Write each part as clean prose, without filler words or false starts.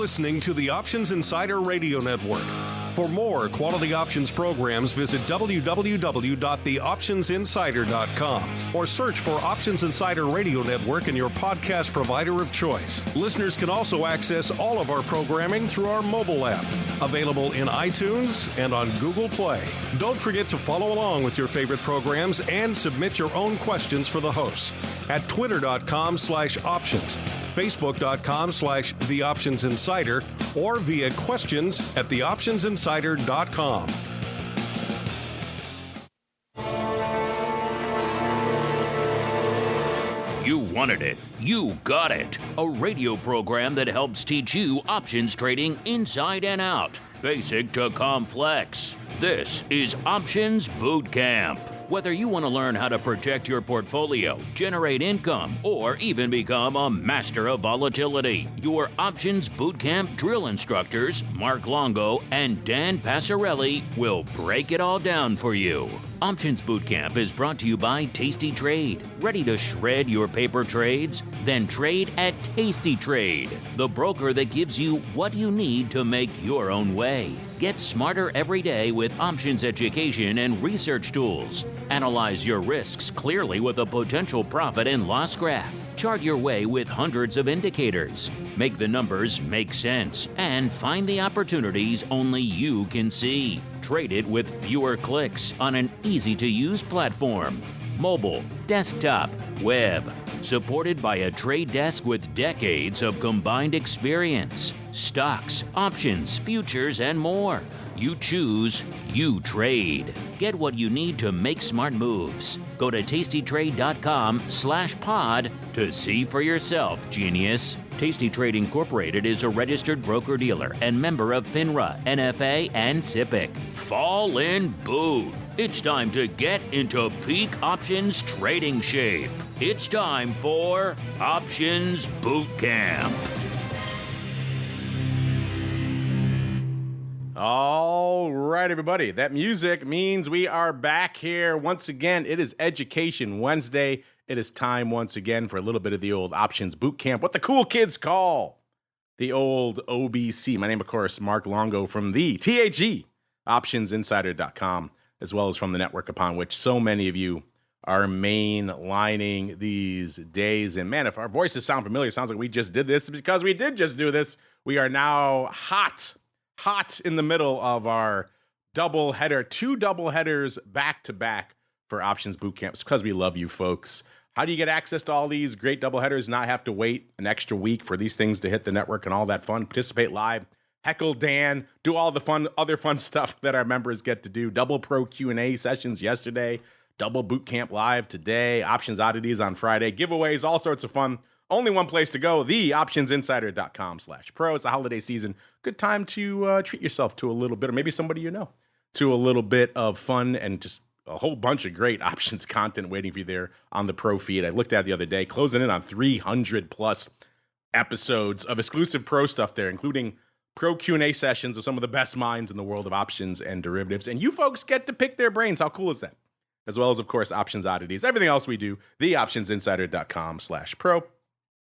listening to the Options Insider Radio Network. For more quality options programs, visit www.theoptionsinsider.com or search for Options Insider Radio Network in your podcast provider of choice. Listeners can also access all of our programming through our mobile app, available in iTunes and on Google Play. Don't forget to follow along with your favorite programs and submit your own questions for the hosts at twitter.com/options, facebook.com/theoptionsinsider, or via questions at theoptionsinsider.com. You wanted it. You got it. A radio program that helps teach you options trading inside and out, basic to complex. This is Options Boot Camp. Whether you want to learn how to protect your portfolio, generate income, or even become a master of volatility, your Options Bootcamp drill instructors, Mark Longo and Dan Passarelli, will break it all down for you. Options Bootcamp is brought to you by Tasty Trade. Ready to shred your paper trades? Then trade at Tasty Trade, the broker that gives you what you need to make your own way. Get smarter every day with options education and research tools. Analyze your risks clearly with a potential profit and loss graph. Chart your way with hundreds of indicators. Make the numbers make sense and find the opportunities only you can see. Trade it with fewer clicks on an easy-to-use platform. Mobile, desktop, web. Supported by a trade desk with decades of combined experience. Stocks, options, futures, and more. You choose, you trade. Get what you need to make smart moves. Go to tastytrade.com/pod to see for yourself, genius. Tasty Trade Incorporated is a registered broker-dealer and member of FINRA, NFA, and SIPC. Fall in boot. It's time to get into peak options trading shape. It's time for Options Boot Camp. All right, everybody. That music means we are back here once again. It is Education Wednesday. It is time once again for a little bit of the old Options Boot Camp, what the cool kids call the old OBC. My name, of course, Mark Longo from the TAG, optionsinsider.com, as well as from the network upon which so many of you are mainlining these days. And man, if our voices sound familiar, it sounds like we just did this because we did just do this. We are now hot in the middle of our double header, 2 double headers back to back for Options Boot Camps because we love you folks. How do you get access to all these great double headers, not have to wait an extra week for these things to hit the network and all that fun? Participate live, heckle Dan, do all the other fun stuff that our members get to do. Double Pro Q&A sessions yesterday, double Boot Camp live today, Options Oddities on Friday, giveaways, all sorts of fun. Only one place to go, theoptionsinsider.com/pro. It's the holiday season. Good time to treat yourself to a little bit, or maybe somebody you know, to a little bit of fun and just a whole bunch of great options content waiting for you there on the pro feed. I looked at it the other day, closing in on 300 plus episodes of exclusive pro stuff there, including pro Q&A sessions of some of the best minds in the world of options and derivatives. And you folks get to pick their brains. How cool is that? As well as, of course, Options Oddities. Everything else we do, theoptionsinsider.com/pro. Of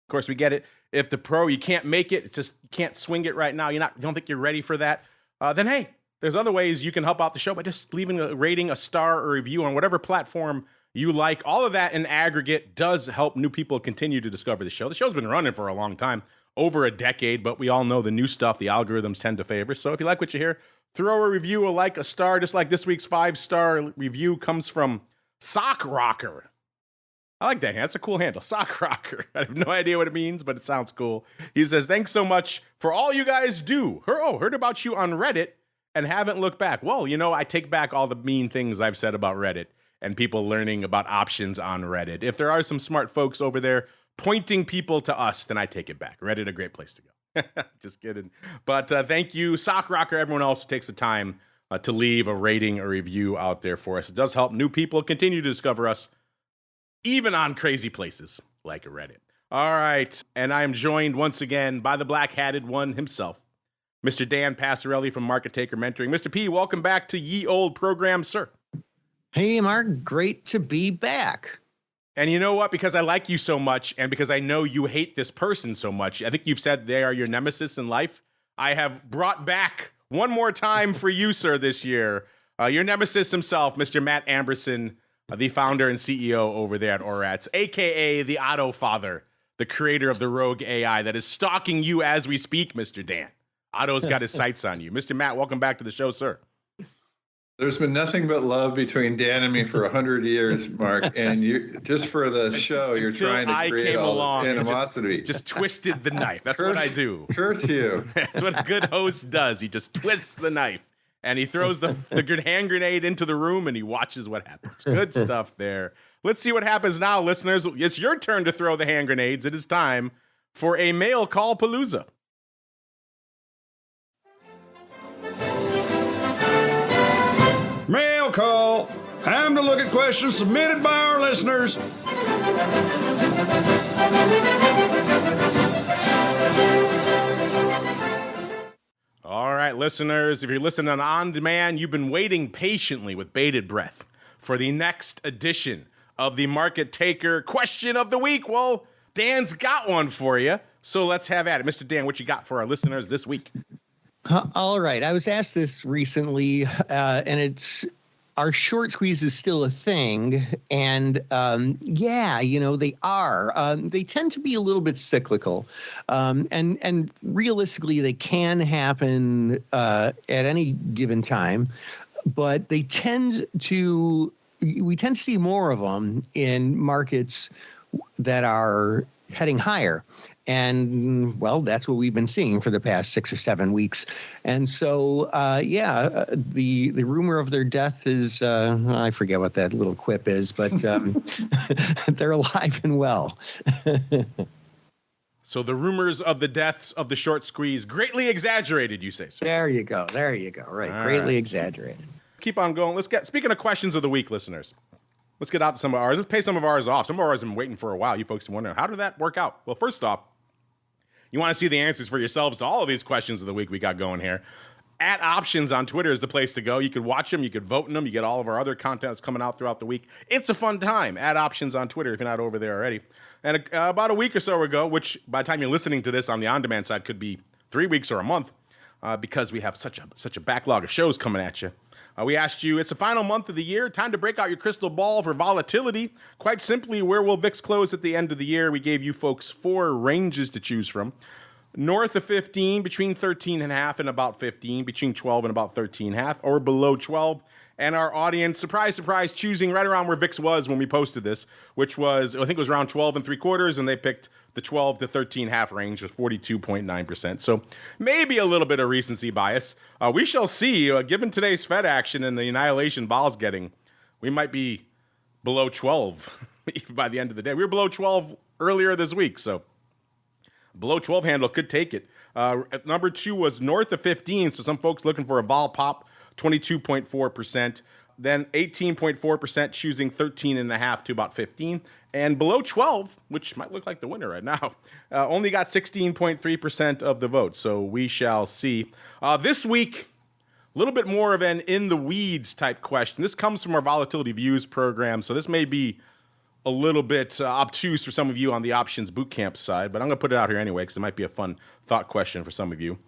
course, we get it. If the pro, you can't make it, it's just you can't swing it right now, you don't think you're ready for that, then hey, there's other ways you can help out the show by just leaving a rating, a star, or review on whatever platform you like. All of that in aggregate does help new people continue to discover the show. The show's been running for a long time, over a decade, but we all know the new stuff the algorithms tend to favor. So if you like what you hear, throw a review, a like, a star, just like this week's 5-star review comes from Sock Rocker. I like that. That's a cool handle. Sock Rocker. I have no idea what it means, but it sounds cool. He says, thanks so much for all you guys do. Heard about you on Reddit and haven't looked back. Well, I take back all the mean things I've said about Reddit and people learning about options on Reddit. If there are some smart folks over there pointing people to us, then I take it back. Reddit, a great place to go. Just kidding. But thank you, Sock Rocker, everyone else who takes the time to leave a rating or review out there for us. It does help new people continue to discover us, even on crazy places like Reddit. All right, and I am joined once again by the black-hatted one himself, Mr. Dan Passarelli from Market Taker Mentoring. Mr. P, welcome back to ye old program, sir. Hey, Mark, great to be back. And you know what? Because I like you so much and because I know you hate this person so much, I think you've said they are your nemesis in life. I have brought back one more time for you, sir, this year, your nemesis himself, Mr. Matt Amberson, the founder and CEO over there at Orats, a.k.a. the Otto Father, the creator of the rogue AI that is stalking you as we speak, Mr. Dan. Otto's got his sights on you. Mr. Matt, welcome back to the show, sir. There's been nothing but love between Dan and me for 100 years, Mark. And you, just for the show, you're trying to create all this animosity. Just twisted the knife. That's what I do. Curse you. That's what a good host does. He just twists the knife. And he throws the hand grenade into the room, and he watches what happens. Good stuff there. Let's see what happens now, listeners. It's your turn to throw the hand grenades. It is time for a mail call palooza. Mail call. Time to look at questions submitted by our listeners. All right, listeners, if you're listening on demand, you've been waiting patiently with bated breath for the next edition of the Market Taker Question of the Week. Well, Dan's got one for you, so let's have at it. Mr. Dan, what you got for our listeners this week? All right. I was asked this recently, and it's our short squeeze is still a thing. And yeah, they are. They tend to be a little bit cyclical. And realistically, they can happen at any given time. But we tend to see more of them in markets that are heading higher. And, well, that's what we've been seeing for the past 6 or 7 weeks. And so, the rumor of their death is, I forget what that little quip is, but they're alive and well. So the rumors of the deaths of the short squeeze greatly exaggerated, you say, sir? There you go. Right. All greatly exaggerated. Keep on going. Speaking of questions of the week, listeners. Let's get out to some of ours. Let's pay some of ours off. Some of ours have been waiting for a while. You folks are wondering, how did that work out? Well, first off, you want to see the answers for yourselves to all of these questions of the week we got going here. At Options on Twitter is the place to go. You could watch them. You could vote in them. You get all of our other content that's coming out throughout the week. It's a fun time. At Options on Twitter if you're not over there already. And about a week or so ago, which by the time you're listening to this on the on-demand side could be 3 weeks or a month, because we have such a backlog of shows coming at you. We asked you, it's the final month of the year, time to break out your crystal ball for volatility. Quite simply, where will VIX close at the end of the year? We gave you folks 4 ranges to choose from. North of 15, between 13.5 and about 15, between 12 and about 13.5, or below 12. And our audience, surprise, surprise, choosing right around where VIX was when we posted this, which was, I think it was around 12 3/4, and they picked the 12 to 13.5 range with 42.9%. So maybe a little bit of recency bias. We shall see. Given today's Fed action and the annihilation Vol's getting, we might be below 12 by the end of the day. We were below 12 earlier this week, so below 12 handle could take it. Number 2 was north of 15, so some folks looking for a vol pop, 22.4%. Then 18.4% choosing 13.5 to about 15. And below 12, which might look like the winner right now, only got 16.3% of the vote. So we shall see. This week, a little bit more of an in-the-weeds type question. This comes from our Volatility Views program, so this may be a little bit obtuse for some of you on the Options Bootcamp side, but I'm going to put it out here anyway because it might be a fun thought question for some of you.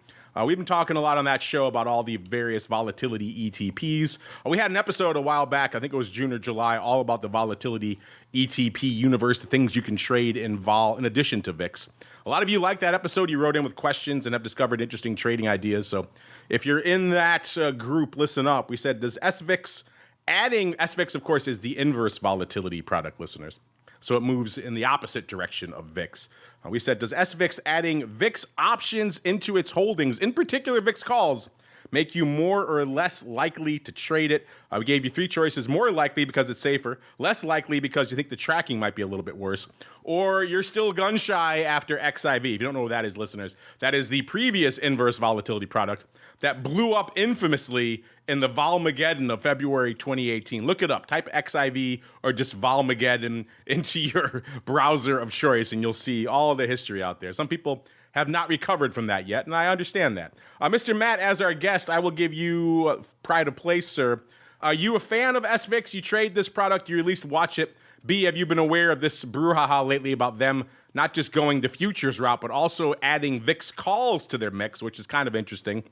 We've been talking a lot on that show about all the various volatility ETPs. We had an episode a while back, I think it was June or July, all about the volatility ETP universe, the things you can trade in vol in addition to VIX. A lot of you liked that episode. You wrote in with questions and have discovered interesting trading ideas. So if you're in that group, listen up. We said, does SVIX, adding SVIX, of course, is the inverse volatility product, listeners. So it moves in the opposite direction of VIX. We said, does SVIX adding VIX options into its holdings, in particular VIX calls, make you more or less likely to trade it? We gave you 3 choices: more likely because it's safer, less likely because you think the tracking might be a little bit worse, or you're still gun shy after XIV. If you don't know what that is, listeners, that is the previous inverse volatility product that blew up infamously in the Volmageddon of February 2018. Look it up. Type XIV or just Volmageddon into your browser of choice, and you'll see all of the history out there. Some people have not recovered from that yet, and I understand that. Mr. Matt, as our guest, I will give you pride of place, sir. Are you a fan of SVIX? You trade this product, you at least watch it. B, have you been aware of this brouhaha lately about them not just going the futures route, but also adding VIX calls to their mix, which is kind of interesting?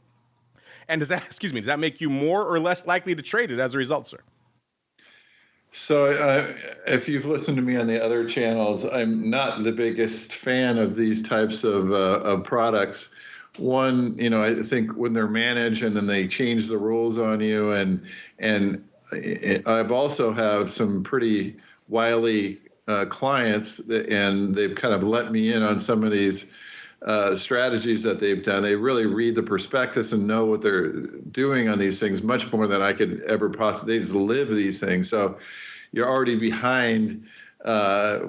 And does that make you more or less likely to trade it as a result, sir? So if you've listened to me on the other channels, I'm not the biggest fan of these types of products. One, I think when they're managed and then they change the rules on you, and I've also have some pretty wily clients, and they've kind of let me in on some of these strategies that they've done. They really read the prospectus and know what they're doing on these things much more than I could ever possibly. They just live these things. So you're already behind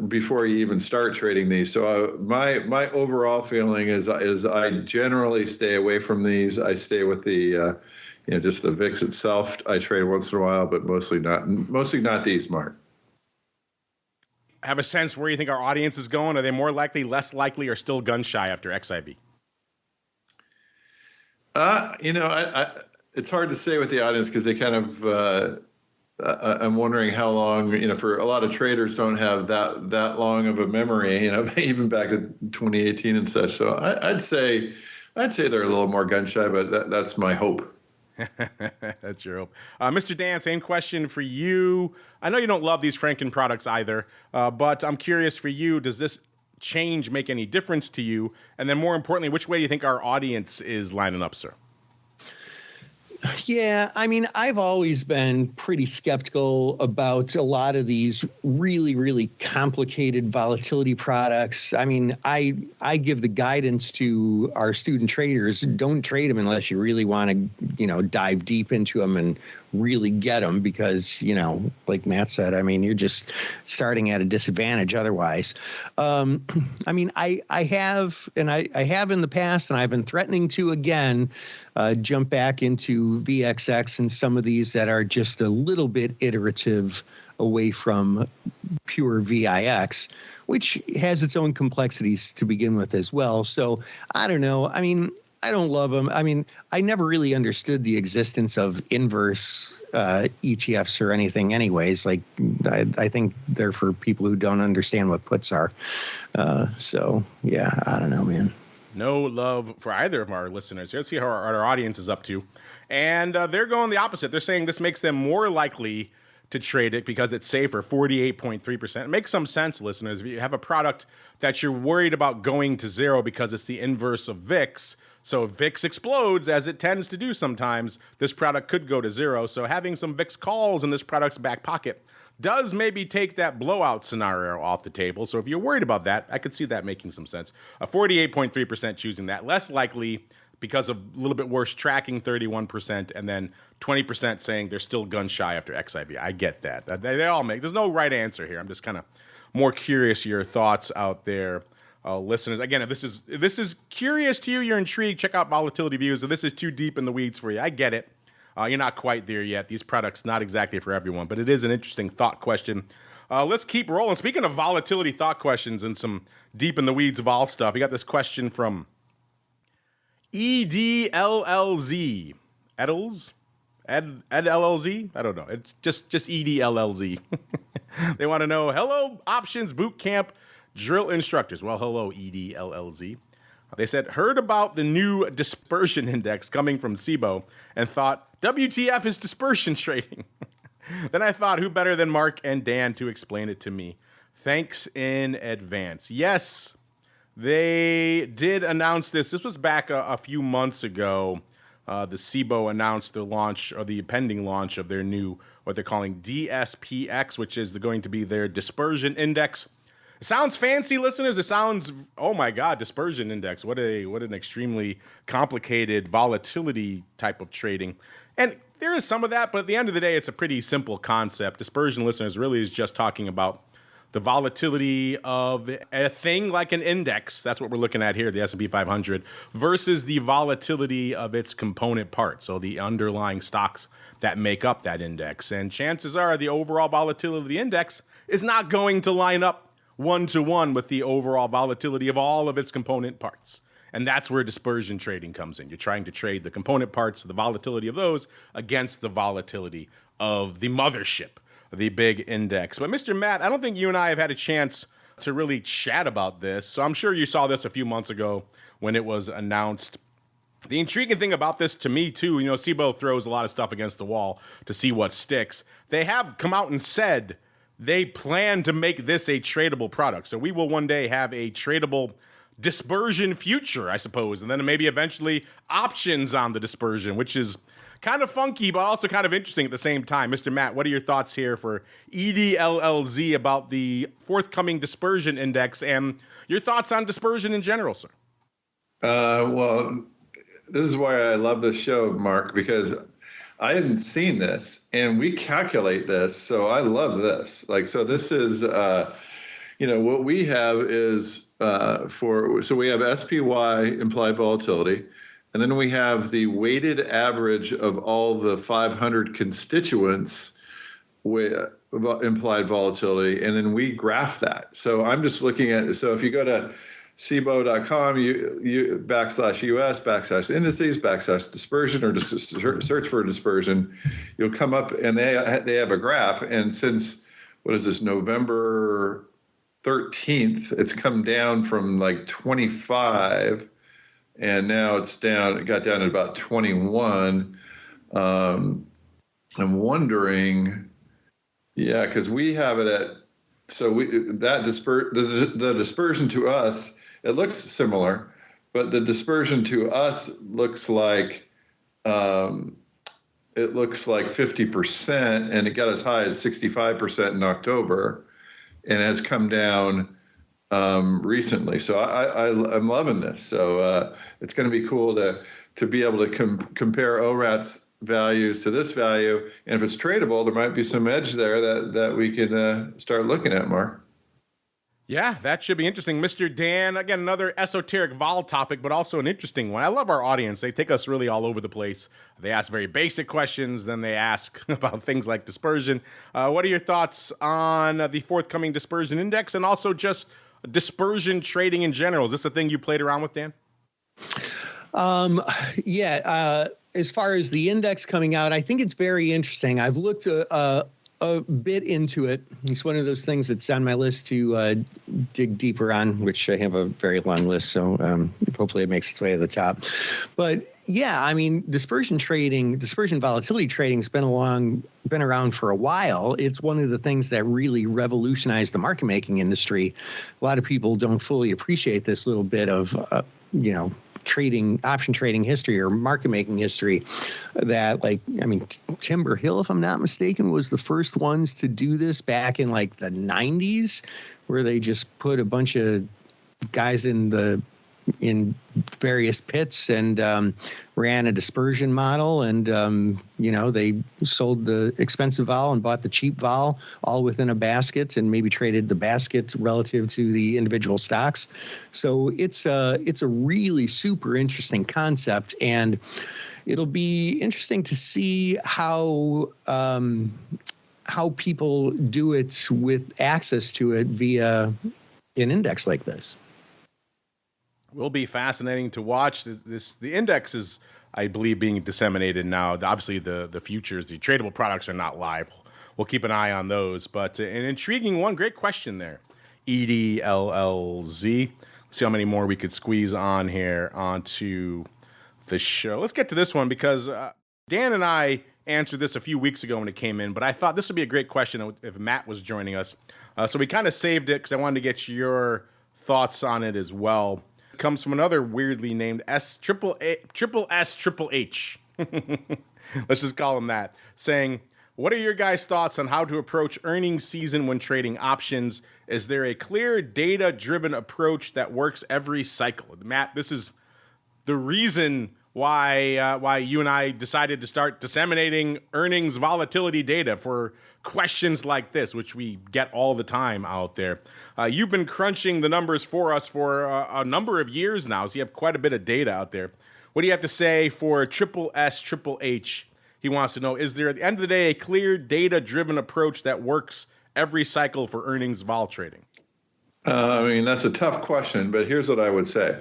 before you even start trading these. So my overall feeling is I generally stay away from these. I stay with the just the VIX itself. I trade once in a while, but mostly not these, Mark. Have a sense where you think our audience is going? Are they more likely, less likely, or still gun shy after XIV? It's hard to say with the audience because they kind of. I'm wondering how long. For a lot of traders don't have that long of a memory. Even back to 2018 and such. So I'd say they're a little more gun shy, but that's my hope. That's your hope. Mr. Dan, same question for you. I know you don't love these Franken products either, but I'm curious for you, does this change make any difference to you? And then more importantly, which way do you think our audience is lining up, sir? Yeah, I mean, I've always been pretty skeptical about a lot of these really, really complicated volatility products. I mean, I give the guidance to our student traders: don't trade them unless you really want to, dive deep into them and really get them, because, like Matt said, I mean, you're just starting at a disadvantage otherwise. I mean, I have in the past, and I've been threatening to again, jump back into VXX and some of these that are just a little bit iterative away from pure VIX, which has its own complexities to begin with as well. So I don't know. I mean, I don't love them. I mean, I never really understood the existence of inverse ETFs or anything anyways. Like, I think they're for people who don't understand what puts are. So, yeah, I don't know, man. No love for either of our listeners. Let's see how our audience is up to. And they're going the opposite. They're saying this makes them more likely to trade it because it's safer, 48.3%. It makes some sense, listeners. If you have a product that you're worried about going to zero because it's the inverse of VIX, so if VIX explodes, as it tends to do sometimes, this product could go to zero. So having some VIX calls in this product's back pocket does maybe take that blowout scenario off the table. So if you're worried about that, I could see that making some sense. 48.3% choosing that. Less likely because of a little bit worse tracking, 31%, and then 20% saying they're still gun shy after XIV. I get that. They all make. There's no right answer here. I'm just kind of more curious your thoughts out there, listeners. Again, if this is curious to you, you're intrigued, check out Volatility Views. If this is too deep in the weeds for you, I get it. You're not quite there yet. These products not exactly for everyone, but it is an interesting thought question. Let's keep rolling. Speaking of volatility thought questions and some deep in the weeds vol stuff, we got this question from EDLLZ. Edels? EdLLZ? I don't know. It's just EDLLZ. They want to know, hello, options boot camp drill instructors. Well, hello, EDLLZ. They said, heard about the new Dispersion Index coming from Cboe and thought, WTF is dispersion trading. Then I thought, who better than Mark and Dan to explain it to me? Thanks in advance. Yes, they did announce this. This was back a few months ago. The Cboe announced the launch, or the pending launch, of their new, what they're calling DSPX, which is going to be their Dispersion Index. It sounds fancy, listeners. It sounds, oh my God, Dispersion Index. What an extremely complicated volatility type of trading. And there is some of that, but at the end of the day, it's a pretty simple concept. Dispersion, listeners, really is just talking about the volatility of a thing like an index. That's what we're looking at here, the S&P 500, versus the volatility of its component parts, so the underlying stocks that make up that index. And chances are the overall volatility of the index is not going to line up one-to-one with the overall volatility of all of its component parts. And that's where dispersion trading comes in. You're trying to trade the component parts, the volatility of those, against the volatility of the mothership. the big index. But Mr. Matt, I don't think you and I have had a chance to really chat about this. So I'm sure you saw this a few months ago when it was announced. The intriguing thing about this to me, too, Cboe throws a lot of stuff against the wall to see what sticks. They have come out and said they plan to make this a tradable product. So we will one day have a tradable dispersion future, I suppose, and then maybe eventually options on the dispersion, which is kind of funky, but also kind of interesting at the same time. Mr. Matt, what are your thoughts here for EDLLZ about the forthcoming dispersion index and your thoughts on dispersion in general, sir? Well, this is why I love this show, Mark, because I hadn't seen this and we calculate this. So I love this. So this is, what we have is so we have SPY, implied volatility, and then we have the weighted average of all the 500 constituents with implied volatility, and then we graph that. So I'm just looking at, so if you go to Cboe.com, you /US /indices /dispersion, or just search for dispersion, you'll come up and they have a graph. And since, what is this, November 13th, it's come down from 25, and now it got down to about 21. I'm wondering, because we have it at, the dispersion to us, it looks similar, but the dispersion to us looks like 50%, and it got as high as 65% in October, and has come down recently. So I'm loving this. So it's going to be cool to be able to compare ORAT's values to this value, and if it's tradable, there might be some edge there that we can start looking at, Mark. Yeah, that should be interesting. Mr. Dan, again, another esoteric vol topic, but also an interesting one. I love our audience. They take us really all over the place. They ask very basic questions, then they ask about things like dispersion. What are your thoughts on the forthcoming dispersion index, and also just dispersion trading in general? Is this a thing you played around with, Dan? As far as the index coming out, I think it's very interesting. I've looked a bit into it. It's one of those things that's on my list to dig deeper on, which I have a very long list, so hopefully it makes its way to the top. But yeah, I mean, dispersion volatility trading has been around for a while. It's one of the things that really revolutionized the market making industry. A lot of people don't fully appreciate this little bit of, option trading history or market making history. That, Timber Hill, if I'm not mistaken, was the first ones to do this back in the 90s, where they just put a bunch of guys in various pits and ran a dispersion model, and they sold the expensive vol and bought the cheap vol all within a basket, and maybe traded the basket relative to the individual stocks. So it's a really super interesting concept, and it'll be interesting to see how people do it with access to it via an index like this. Will be fascinating to watch. The index is, I believe, being disseminated now. Obviously, the futures, the tradable products are not live. We'll keep an eye on those. But an intriguing one, great question there. EDLLZ. Let's see how many more we could squeeze on here onto the show. Let's get to this one, because Dan and I answered this a few weeks ago when it came in, but I thought this would be a great question if Matt was joining us. So we kind of saved it because I wanted to get your thoughts on it as well. Comes from another weirdly named Triple H. Let's just call him that. Saying, what are your guys' thoughts on how to approach earnings season when trading options? Is there a clear data-driven approach that works every cycle? Matt, this is the reason why you and I decided to start disseminating earnings volatility data for questions like this, which we get all the time out there. You've been crunching the numbers for us for a number of years now, so you have quite a bit of data out there. What do you have to say for Triple H? He wants to know, is there at the end of the day a clear data-driven approach that works every cycle for earnings vol trading? That's a tough question, but here's what I would say.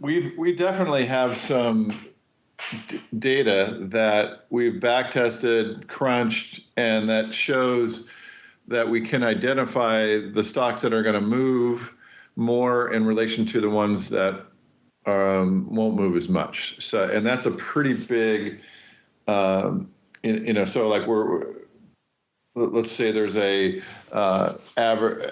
We definitely have some data that we've back tested, crunched, and that shows that we can identify the stocks that are going to move more in relation to the ones that won't move as much. So, and that's a pretty big, so like let's say there's a average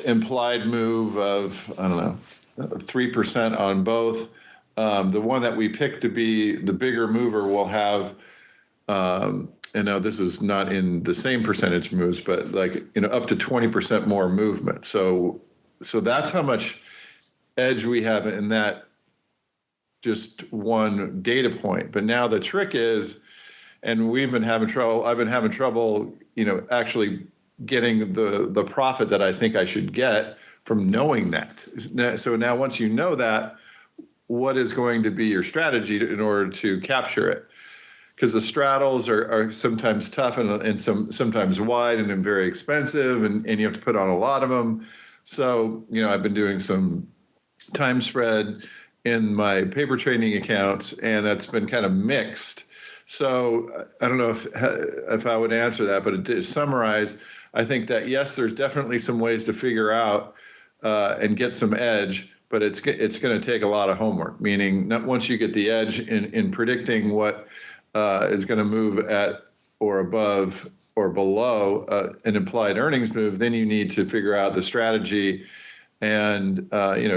implied move of, I don't know, 3% on both. The one that we pick to be the bigger mover will have, and now this is not in the same percentage moves, but like, up to 20% more movement. So that's how much edge we have in that just one data point. But now the trick is, and I've been having trouble, actually getting the profit that I think I should get from knowing that. So now once you know that, what is going to be your strategy in order to capture it? Because the straddles are sometimes tough and sometimes wide and then very expensive, and you have to put on a lot of them. So, I've been doing some time spread in my paper trading accounts, and that's been kind of mixed. So I don't know if I would answer that, but to summarize, I think that yes, there's definitely some ways to figure out and get some edge, but it's going to take a lot of homework. Meaning, not once you get the edge in predicting what is going to move at or above or below an implied earnings move, then you need to figure out the strategy and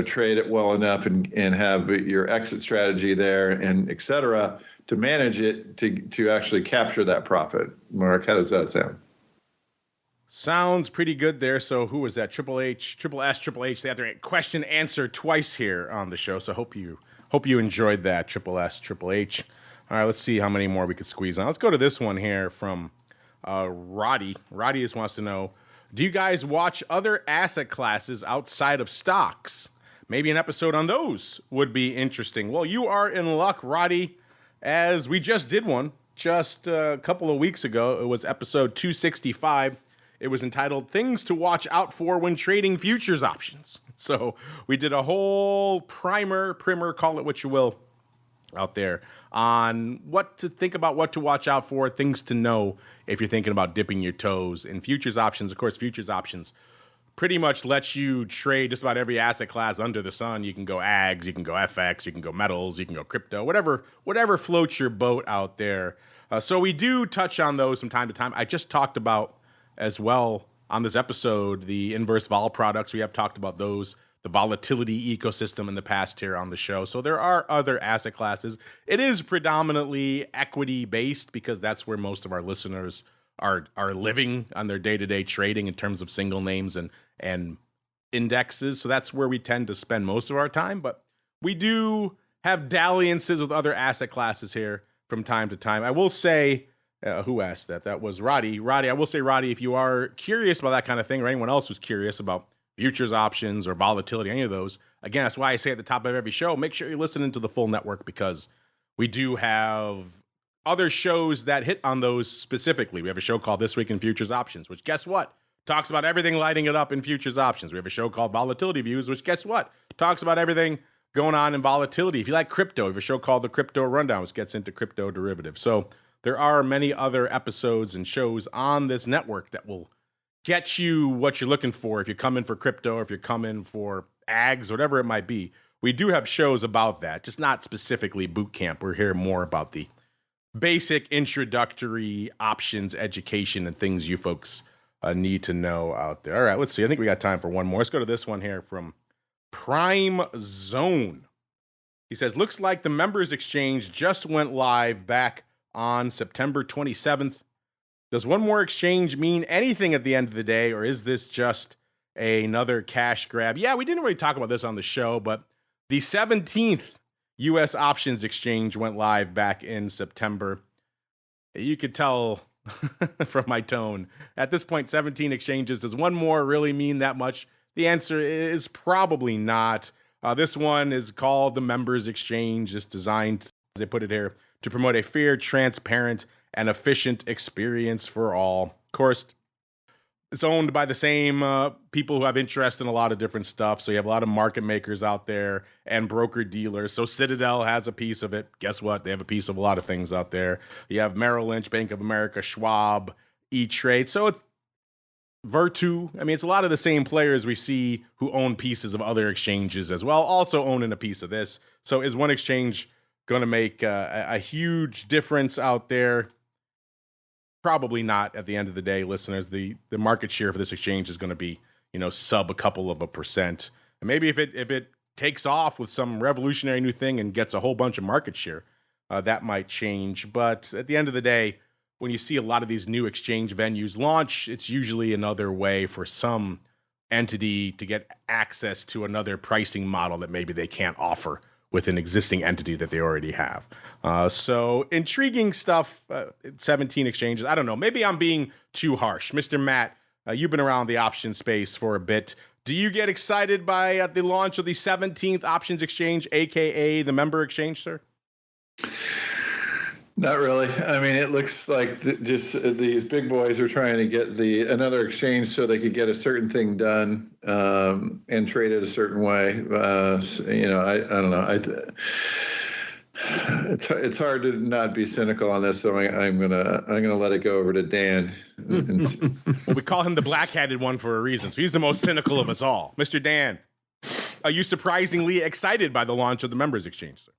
trade it well enough and have your exit strategy there and et cetera to manage it to actually capture that profit. Mark, how does that sound? Sounds pretty good there. So who was that? Triple S, Triple H. They have their question answer twice here on the show. So hope you enjoyed that. Triple S, Triple H. All right, let's see how many more we could squeeze on. Let's go to this one here from Roddy. Roddy just wants to know, do you guys watch other asset classes outside of stocks? Maybe an episode on those would be interesting. Well, you are in luck, Roddy, as we just did one just a couple of weeks ago. It was episode 265. It was entitled Things to Watch Out For When Trading Futures Options. So we did a whole primer, call it what you will, out there on what to think about, what to watch out for, things to know if you're thinking about dipping your toes in futures options. Of course, futures options pretty much lets you trade just about every asset class under the sun. You can go ags, you can go FX, you can go metals, you can go crypto, whatever floats your boat out there. So we do touch on those from time to time. I just talked about as well on this episode the inverse vol products. We have talked about those, the volatility ecosystem in the past here on the show. So there are other asset classes. It is predominantly equity based because that's where most of our listeners are living on their day-to-day trading in terms of single names and indexes. So that's where we tend to spend most of our time. But we do have dalliances with other asset classes here from time to time. I will say, who asked that? That was Roddy. Roddy, I will say, Roddy, if you are curious about that kind of thing, or anyone else who's curious about futures options or volatility, any of those, again, that's why I say at the top of every show, make sure you're listening to the full network, because we do have other shows that hit on those specifically. We have a show called This Week in Futures Options, which, guess what? Talks about everything lighting it up in futures options. We have a show called Volatility Views, which, guess what? Talks about everything going on in volatility. If you like crypto, we have a show called The Crypto Rundown, which gets into crypto derivatives. So there are many other episodes and shows on this network that will get you what you're looking for if you come in for crypto, or if you're coming for ags, whatever it might be. We do have shows about that, just not specifically boot camp. We're here more about the basic introductory options education and things you folks need to know out there. All right, let's see. I think we got time for one more. Let's go to this one here from Prime Zone. He says, looks like the members exchange just went live back on September 27th. Does one more exchange mean anything at the end of the day, or is this just another cash grab? Yeah, we didn't really talk about this on the show, but the 17th U.S. options exchange went live back in September. You could tell from my tone. At this point, 17 exchanges. Does one more really mean that much? The answer is probably not. This one is called the Members Exchange. It's designed, as they put it here, to promote a fair, transparent, and efficient experience for all. Of course, It's owned by the same people who have interest in a lot of different stuff. So you have a lot of market makers out there and broker dealers. So Citadel has a piece of it. Guess what? They have a piece of a lot of things out there. You have Merrill Lynch, Bank of America, Schwab, E-Trade. So it's Virtu. I mean, it's a lot of the same players we see who own pieces of other exchanges as well, also owning a piece of this. So is one exchange going to make a huge difference out there? Probably not. At the end of the day, listeners, the market share for this exchange is going to be, sub a couple of %. And maybe if it takes off with some revolutionary new thing and gets a whole bunch of market share, that might change. But at the end of the day, when you see a lot of these new exchange venues launch, it's usually another way for some entity to get access to another pricing model that maybe they can't offer with an existing entity that they already have. So intriguing stuff, 17 exchanges. I don't know. Maybe I'm being too harsh. Mr. Matt, you've been around the option space for a bit. Do you get excited by the launch of the 17th options exchange, a.k.a. the member exchange, sir? Not really. I mean, it looks like just these big boys are trying to get another exchange so they could get a certain thing done and trade it a certain way. I don't know. It's hard to not be cynical on this, so I'm gonna let it go over to Dan. Well, we call him the black-hatted one for a reason, so he's the most cynical of us all. Mr. Dan, are you surprisingly excited by the launch of the members exchange, sir?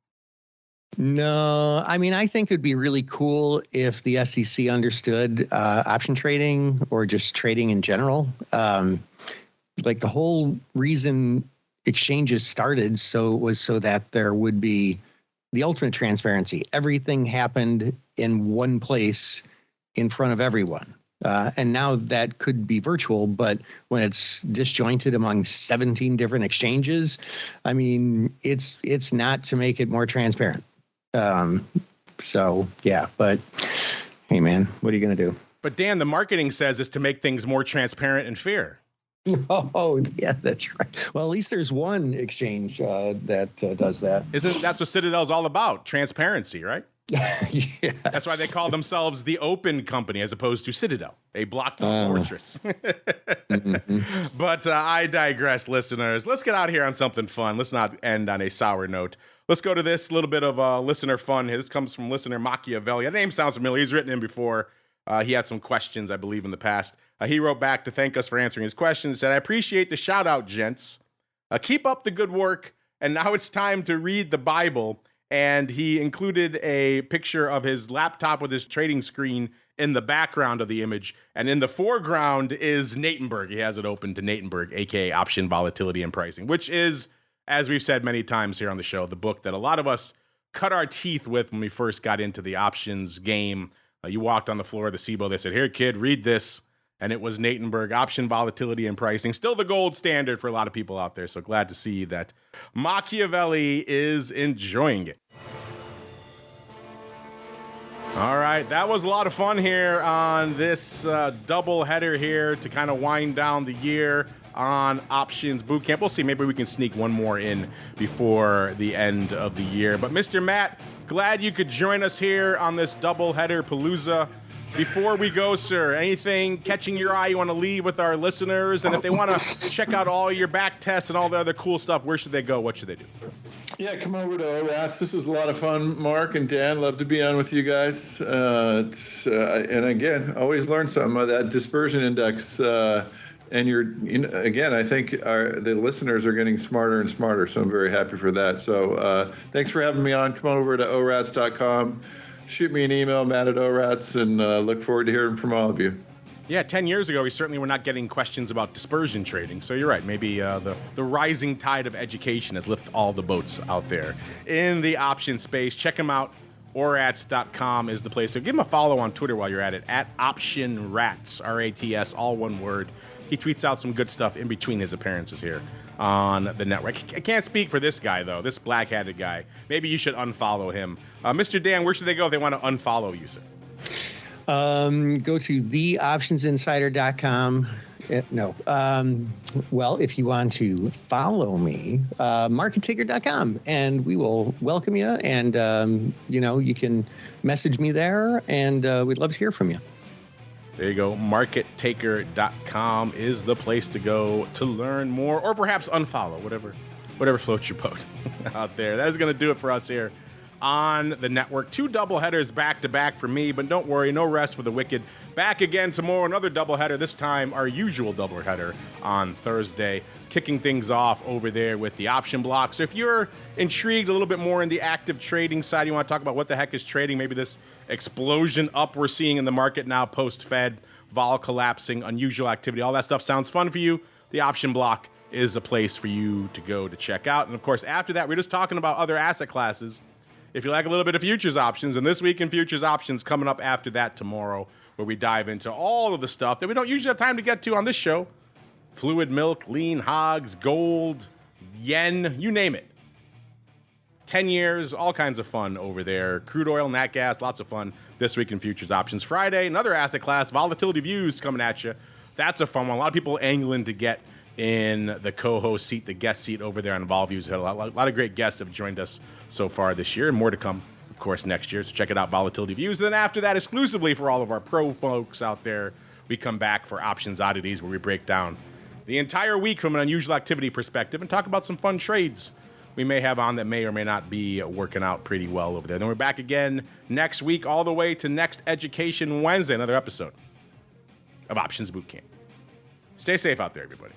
No, I mean, I think it'd be really cool if the SEC understood option trading or just trading in general. Like the whole reason exchanges started was so that there would be the ultimate transparency. Everything happened in one place in front of everyone. And now that could be virtual, but when it's disjointed among 17 different exchanges, I mean, it's not to make it more transparent. So yeah, but hey man, what are you going to do? But Dan, the marketing says is to make things more transparent and fair. Oh yeah, that's right. Well, at least there's one exchange that does that. That's what Citadel's all about? Transparency, right? Yes. That's why they call themselves the Open Company as opposed to Citadel, a blocked-off fortress. Mm-hmm. But I digress, listeners. Let's get out of here on something fun. Let's not end on a sour note. Let's go to this little bit of listener fun. This comes from listener Machiavelli. That name sounds familiar. He's written in before. He had some questions, I believe, in the past. He wrote back to thank us for answering his questions. He said, I appreciate the shout-out, gents. Keep up the good work. And now it's time to read the Bible. And he included a picture of his laptop with his trading screen in the background of the image. And in the foreground is Natenberg. He has it open to Natenberg, a.k.a. Option Volatility and Pricing, which is, as we've said many times here on the show, the book that a lot of us cut our teeth with when we first got into the options game. You walked on the floor of the Cboe. They said, here, kid, read this. And it was Natenberg, Option Volatility and Pricing. Still the gold standard for a lot of people out there. So glad to see that Machiavelli is enjoying it. All right, that was a lot of fun here on this double header here to kind of wind down the year on Options Bootcamp. We'll see. Maybe we can sneak one more in before the end of the year. But Mr. Matt, glad you could join us here on this double header palooza. Before we go, sir, anything catching your eye you want to leave with our listeners? And if they want to check out all your back tests and all the other cool stuff, where should they go? What should they do? Yeah, come over to ORATS. This was a lot of fun, Mark and Dan. Love to be on with you guys. And again, always learn something about that Dispersion Index. And again, I think the listeners are getting smarter and smarter, so I'm very happy for that. So thanks for having me on. Come on over to orats.com. Shoot me an email, Matt@ORATS, and look forward to hearing from all of you. Yeah, 10 years ago, we certainly were not getting questions about dispersion trading. So you're right. Maybe the rising tide of education has lifted all the boats out there in the option space. Check them out. Orats.com is the place. So give him a follow on Twitter while you're at it, @OptionRats, RATS, all one word. He tweets out some good stuff in between his appearances here on the network. I can't speak for this guy, though, this black-hatted guy. Maybe you should unfollow him. Mr. Dan, where should they go if they want to unfollow you, sir? Go to theoptionsinsider.com. Well, if you want to follow me, markettaker.com, and we will welcome you. And, you can message me there, and we'd love to hear from you. There you go. MarketTaker.com is the place to go to learn more, or perhaps unfollow, whatever floats your boat out there. That is going to do it for us here on the network. 2 doubleheaders back-to-back for me, but don't worry, no rest for the wicked. Back again tomorrow, another doubleheader, this time our usual doubleheader on Thursday, kicking things off over there with the option block. So if you're intrigued a little bit more in the active trading side, you want to talk about what the heck is trading, maybe this explosion up we're seeing in the market now post-Fed, vol collapsing, unusual activity, all that stuff sounds fun for you, the option block is a place for you to go to check out. And of course, after that, we're just talking about other asset classes. If you like a little bit of futures options, and this week in futures options coming up after that tomorrow, where we dive into all of the stuff that we don't usually have time to get to on this show. Fluid milk, lean hogs, gold, yen, you name it. 10 years, all kinds of fun over there. Crude oil, nat gas, lots of fun this week in futures options. Friday, another asset class, volatility views coming at you. That's a fun one. A lot of people angling to get in the co-host seat, the guest seat over there on Vol Views. Had a lot of great guests have joined us so far this year, and more to come, of course, next year. So check it out, Volatility Views. And then after that, exclusively for all of our pro folks out there, we come back for Options Oddities, where we break down the entire week from an unusual activity perspective and talk about some fun trades we may have on that may or may not be working out pretty well over there. Then we're back again next week, all the way to next Education Wednesday, another episode of Options Bootcamp. Stay safe out there, everybody.